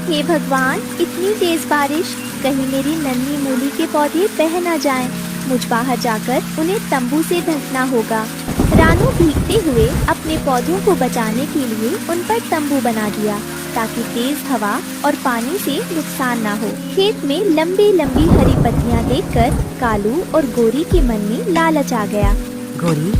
हे भगवान, इतनी तेज बारिश, कहीं मेरी नन्ही मूली के पौधे बह न जाएं। मुझ बाहर जाकर उन्हें तंबू से ढकना होगा। रानू भीगते हुए अपने पौधों को बचाने के लिए उन पर तंबू बना दिया ताकि तेज हवा और पानी से नुकसान ना हो। खेत में लंबी लंबी हरी पत्तियां देखकर कालू और गोरी के मन में लालच आ गया। गोरी,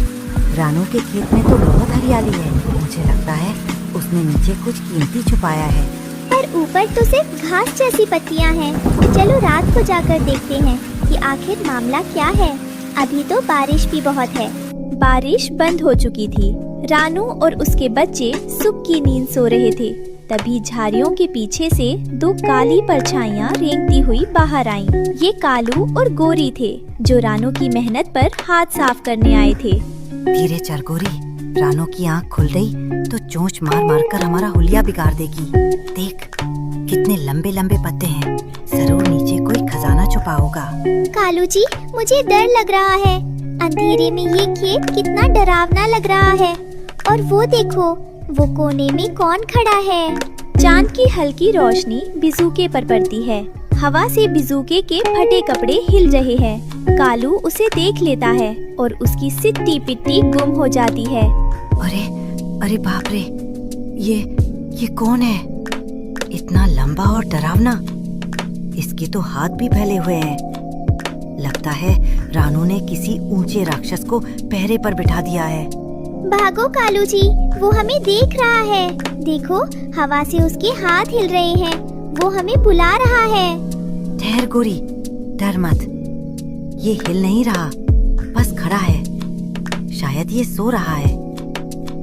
रानू के खेत में तो बहुत हरियाली है। मुझे लगता है उसने नीचे कुछ कीमती छुपाया है। पर ऊपर तो सिर्फ घास जैसी पत्तियां हैं। चलो रात को जाकर देखते हैं कि आखिर मामला क्या है। अभी तो बारिश भी बहुत है। बारिश बंद हो चुकी थी। रानू और उसके बच्चे सुख की नींद सो रहे थे। तभी झाड़ियों के पीछे से दो काली परछाइयां रेंगती हुई बाहर आईं। ये कालू और गोरी थे जो रानू की मेहनत पर हाथ साफ करने आए थे। धीरे चल गोरी, रानू की आँख खुल गई तो चोंच मार मार कर हमारा हुलिया बिगाड़ देगी। देख कितने लंबे लंबे पत्ते हैं, जरूर नीचे कोई खजाना छुपा होगा। कालू जी, मुझे डर लग रहा है। अंधेरे में ये खेत कितना डरावना लग रहा है। और वो देखो, वो कोने में कौन खड़ा है। चांद की हल्की रोशनी बिजूके पर पड़ती है। हवा से बिजूके के फटे कपड़े हिल रहे हैं। कालू उसे देख लेता है और उसकी सिट्टी पिट्टी गुम हो जाती है। अरे अरे बाप रे, ये कौन है? इतना लंबा और डरावना। इसके तो हाथ भी फैले हुए हैं। लगता है रानू ने किसी ऊंचे राक्षस को पहरे पर बिठा दिया है। भागो कालू जी, वो हमें देख रहा है। देखो, हवा से उसके हाथ हिल रहे हैं। वो हमें बुला रहा है। ठहर गोरी, डर मत। ये हिल नहीं रहा, बस खड़ा है। शायद ये सो रहा है।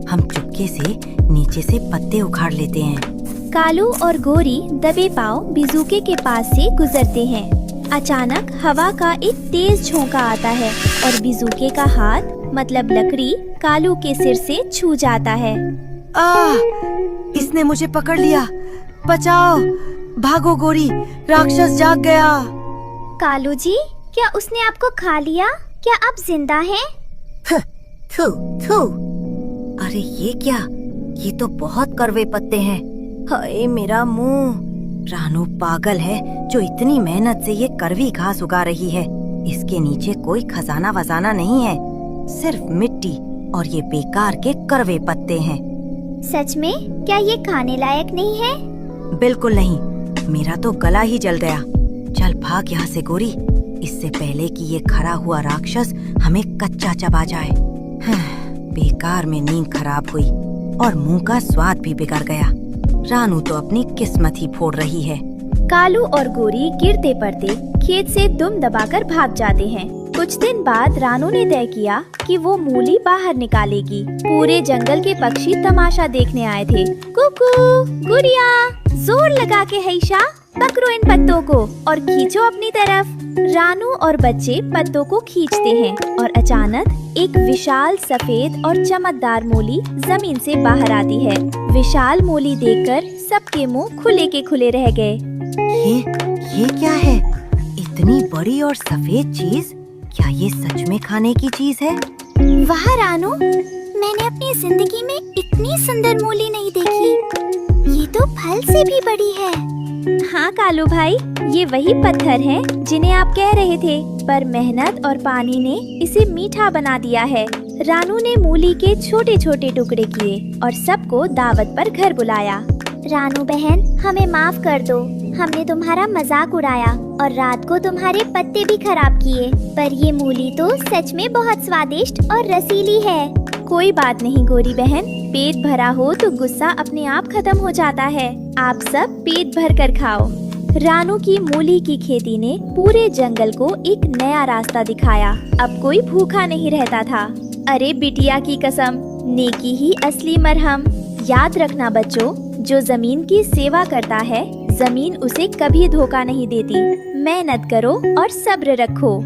हम चुपके से नीचे से पत्ते उखाड़ लेते हैं। कालू और गोरी दबे पांव बिजूके के पास से गुजरते हैं। अचानक हवा का एक तेज झोंका आता है और बिजूके का हाथ मतलब लकड़ी कालू के सिर से छू जाता है। इसने मुझे पकड़ लिया। बचाओ, भागो गोरी, राक्षस जाग गया। कालू जी, क्या उसने आपको खा लिया? क्या आप जिंदा हैं? थू थू। अरे ये क्या? ये तो बहुत कड़वे पत्ते हैं। हाय मेरा मुंह। रानू पागल है जो इतनी मेहनत से ये कड़वी घास उगा रही है। इसके नीचे कोई खजाना वजाना नहीं है, सिर्फ मिट्टी और ये बेकार के कड़वे पत्ते हैं। सच में? क्या ये खाने लायक नहीं है? बिल्कुल नहीं। मेरा तो गला ही जल गया। चल भाग यहाँ से गोरी, इससे पहले कि ये खड़ा हुआ राक्षस हमें कच्चा चबा जाए। बेकार में नींद खराब हुई और मुंह का स्वाद भी बिगड़ गया। रानू तो अपनी किस्मत ही फोड़ रही है। कालू और गोरी गिरते पड़ते खेत से दुम दबाकर भाग जाते हैं। कुछ दिन बाद रानू ने तय किया कि वो मूली बाहर निकालेगी। पूरे जंगल के पक्षी तमाशा देखने आए थे। कुकू, गुड़िया, जोर लगा के हैशा, पकड़ो इन पत्तों को और खींचो अपनी तरफ। रानू और बच्चे पत्तों को खींचते हैं और अचानक एक विशाल सफेद और चमकदार मूली जमीन से बाहर आती है। विशाल मूली देखकर सबके मुंह खुले के खुले रह गए। ये क्या है? इतनी बड़ी और सफेद चीज? क्या ये सच में खाने की चीज है? वाह रानू, मैंने अपनी जिंदगी में इतनी सुंदर मूली नहीं देखी। ये तो फल से भी बड़ी है। हाँ कालू भाई, ये वही पत्थर हैं जिन्हें आप कह रहे थे, पर मेहनत और पानी ने इसे मीठा बना दिया है। रानू ने मूली के छोटे छोटे टुकड़े किए और सबको दावत पर घर बुलाया। रानू बहन, हमें माफ कर दो। हमने तुम्हारा मजाक उड़ाया और रात को तुम्हारे पत्ते भी खराब किए, पर ये मूली तो सच में बहुत स्वादिष्ट और रसीली है। कोई बात नहीं गोरी बहन, पेट भरा हो तो गुस्सा अपने आप खत्म हो जाता है। आप सब पेट भर कर खाओ। रानू की मूली की खेती ने पूरे जंगल को एक नया रास्ता दिखाया। अब कोई भूखा नहीं रहता था। अरे बिटिया की कसम, नेकी ही असली मरहम। याद रखना बच्चों, जो जमीन की सेवा करता है, जमीन उसे कभी धोखा नहीं देती। मेहनत करो और सब्र रखो।